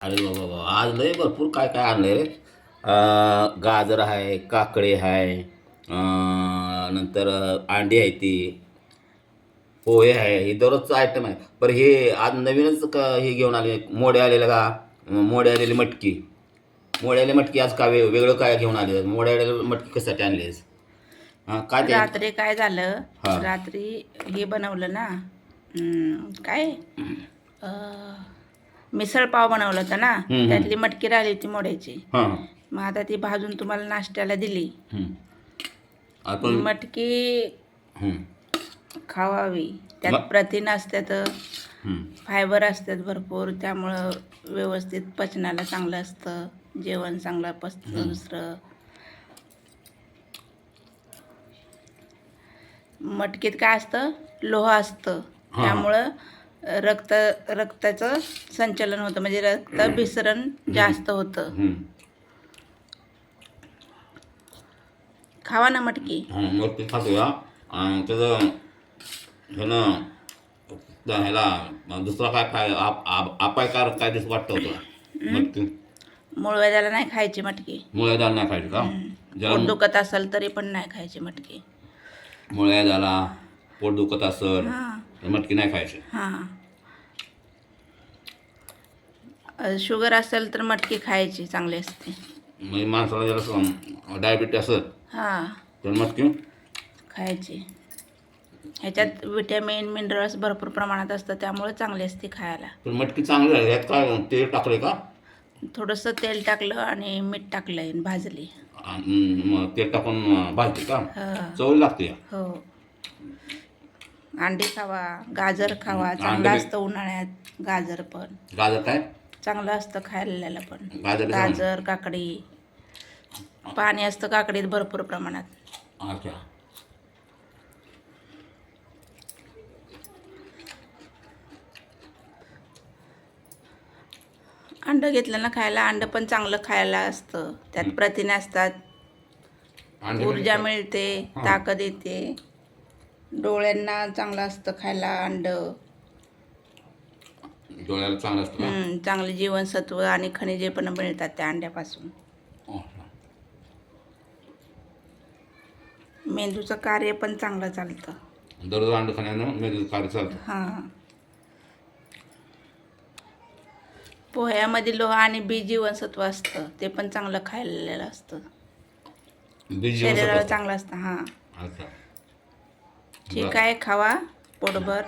अरे बाबा बाबा, आज लय भरपूर काय काय आणलंय रे. गाजर आहे, काकडी आहे, नंतर अंडी आहे ती, पोहे आहे, हे दररोजचं आयटम आहे. बरं हे आज नवीनच हे घेऊन आले, मोडे आलेलं का, मोडे आलेली मटकी. मोडे आलेली मटकी आज का वेगळं काय घेऊन आले, मोडे आलेली मटकी कशासाठी आणलीस? काय ते? रात्री काय झालं, हां. रात्री हे बनवलं ना, काय मिसळ पाव बनवलं होतं ना, त्यातली मटकी राहिली होती मोड्याची. हां. मग आता ती भाजून तुम्हाला नाश्त्याला दिली. आपण मटकी हं. खावावी, त्यात मग- प्रथिन असतात, हं. फायबर असतात भरपूर, त्यामुळं व्यवस्थित पचनाला चांगलं असतं, जेवण चांगलं पचतं. दुसरं मटकीत काय असतं, लोह असतं, हां. त्यामुळं रक्ताचं संचलन होतं, म्हणजे रक्त भिसरण जास्त होतं. हं. खावा ना मटकी. मग ते खातो या. आणि त्याचं ह्यानं ह्याला दुसरा काय काय अपायकारक काय दिस वाटतं होतं मटकी. मूळव्याधाला नाही खायची मटकी. मुळ्या डाळ नाही खायची का? पोट ज्याला दुखत असेल तरी पण नाही खायची मटकी. मुळ्या झाला, पोट दुखत असेल हां तर मटकी नाही खायची. हां. शुगर असेल तर मटकी खायची, चांगली असते. म्हणजे माणसाला जरा डायबिटीस असेल हां, तर मटकी खायची. ह्याच्यात विटॅमिन मिनरल्स भरपूर प्रमाणात असतं, त्यामुळे चांगली असते खायला. तर मटकी चांगली आहे. यात काय तेल टाकले का? थोडंसं तेल टाकलं आणि मीठ टाकलं आणि भाजली. मग तेल टाकून भाजते का? हां. चव लागते. हो. अंडी खावा, गाजर खावा, चांगलं अंडे असतं उन्हाळ्यात. गाजर पण गाजर काय? चांगलं असतं खायला पण. गाजर बी चांगलं. गाजर, काकडी, पाणी असतं काकडीत भरपूर प्रमाणात. अच्छा. अंडं घेतलं ना खायला, अंडं पण चांगलं खायला असतं, त्यात प्रथिने असतात, अंडे ऊर्जा मिळते, हां. ताकद येते, डोळ्यांना चांगलं असतं खायला अंडं. डोळ्याला चांगलं असतं का? चांगले जीवनसत्व आणि खनिजे पण मिळतात त्या अंड्यापासून. अच्छा. मेंदूचं कार्य पण चांगलं चालतं. दररोज अंडं खाण्यानं मेंदूचं कार्य चालतं. हां. पोह्यामध्ये लोह आणि बी जीवनसत्व असतं, ते पण चांगलं खायला असतं, बीज जीवनसत्व शरीराला असतं. चांगलं असतं. हां, अच्छा. ठीक आहे, खावा पोटभर.